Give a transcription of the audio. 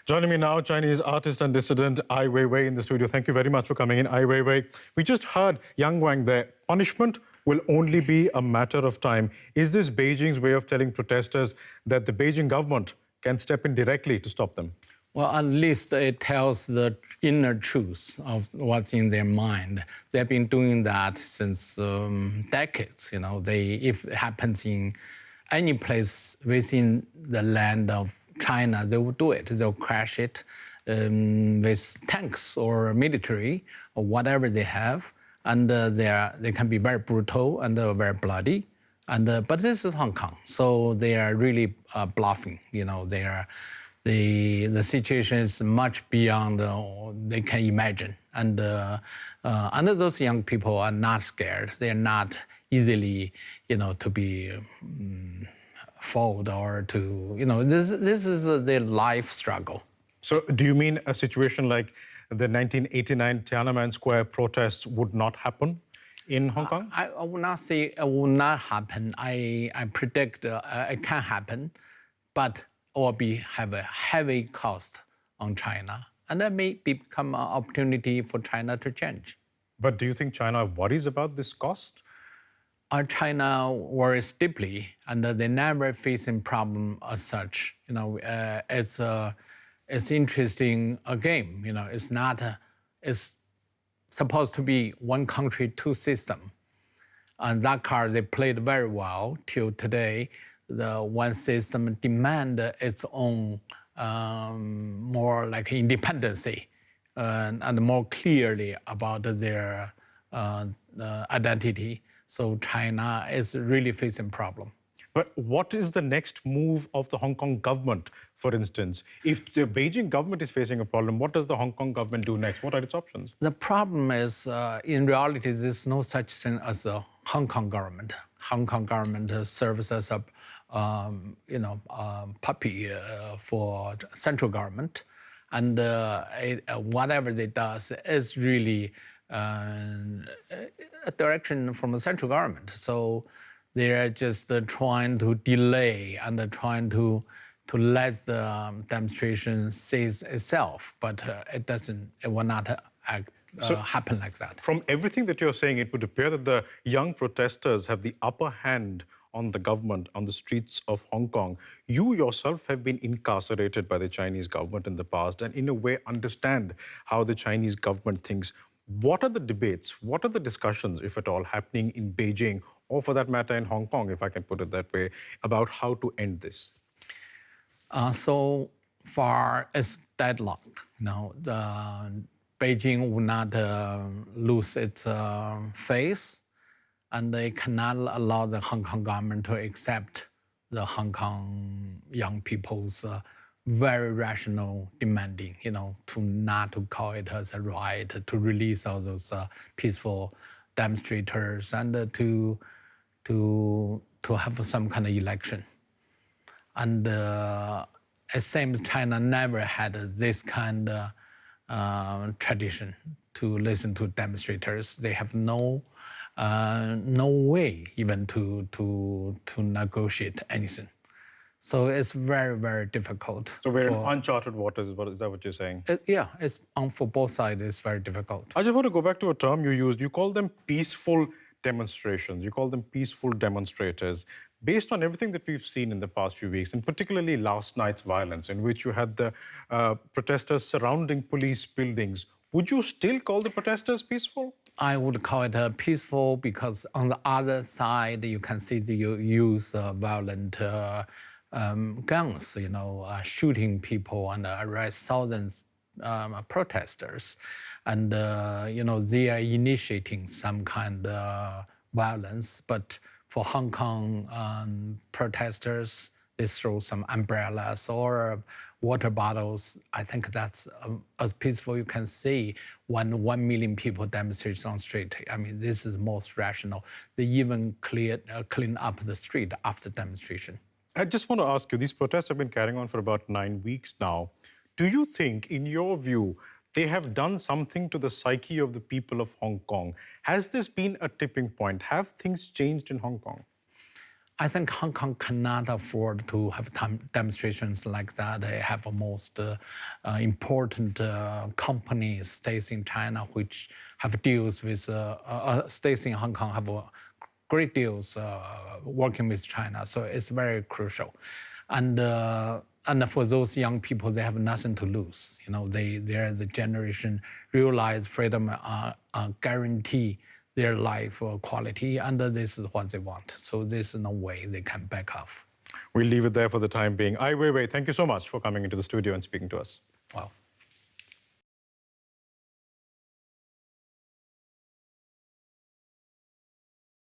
Joining me now, Chinese artist and dissident Ai WeiWei in the studio. Thank you very much for coming in, Ai WeiWei. We just heard Yang Wang there. Punishment will only be a matter of time. Is this Beijing's way of telling protesters that the Beijing government can step in directly to stop them? Well, at least it tells the inner truth of what's in their mind. They've been doing that since decades. If it happens in any place within the land of China, they will do it. They'll crash it with tanks or military or whatever they have, and they can be very brutal and very bloody. But this is Hong Kong, so they are really bluffing. The situation is much beyond they can imagine. And those young people are not scared. They're not easily, to be fooled or to, this is their life struggle. So do you mean a situation like the 1989 Tiananmen Square protests would not happen in Hong Kong? I would not say it will not happen. I predict it can happen, but or have a heavy cost on China. And that may become an opportunity for China to change. But do you think China worries about this cost? China worries deeply, and they never facing problem as such. It's interesting a game. It's not. It's supposed to be one country, two system, and that card they played very well till today. The one system demand its own more like independency and more clearly about their identity. So China is really facing problem. But what is the next move of the Hong Kong government, for instance? If the Beijing government is facing a problem, what does the Hong Kong government do next? What are its options? The problem is, in reality, there's no such thing as a Hong Kong government. Hong Kong government serves as a puppy for central government, and whatever it does is really a direction from the central government. So they're just trying to delay and trying to let the demonstration seize itself, but it will not happen like that. From everything that you're saying, it would appear that the young protesters have the upper hand on the government, on the streets of Hong Kong. You yourself have been incarcerated by the Chinese government in the past and in a way understand how the Chinese government thinks. What are the debates, what are the discussions, if at all, happening in Beijing, or for that matter in Hong Kong, if I can put it that way, about how to end this? So far, it's deadlock. Beijing will not lose its face, and they cannot allow the Hong Kong government to accept the Hong Kong young people's very rational demanding, to not to call it as a riot, to release all those peaceful demonstrators, and to have some kind of election. And it seems China never had this kind of tradition to listen to demonstrators. They have no way even to negotiate anything. So it's very, very difficult. So we're in uncharted waters, is that what you're saying? Yeah, for both sides, it's very difficult. I just want to go back to a term you used. You call them peaceful demonstrations. You call them peaceful demonstrators. Based on everything that we've seen in the past few weeks, and particularly last night's violence, in which you had the protesters surrounding police buildings, would you still call the protesters peaceful? I would call it peaceful because on the other side, you can see the use violent guns, shooting people and arrest thousands protesters. And, they are initiating some kind of violence. But for Hong Kong protesters, they throw some umbrellas or water bottles. I think that's as peaceful you can see when 1 million people demonstrate on the street. I mean, this is most rational. They even clean up the street after demonstration. I just want to ask you, these protests have been carrying on for about 9 weeks now. Do you think, in your view, they have done something to the psyche of the people of Hong Kong? Has this been a tipping point? Have things changed in Hong Kong? I think Hong Kong cannot afford to have demonstrations like that. They have most important companies stays in China, which have deals with stays in Hong Kong, have great deals working with China. So it's very crucial. And for those young people, they have nothing to lose. There is a generation realize freedom guarantee their life quality, and this is what they want. So there's no way they can back off. We'll leave it there for the time being. Ai WeiWei, thank you so much for coming into the studio and speaking to us. Wow.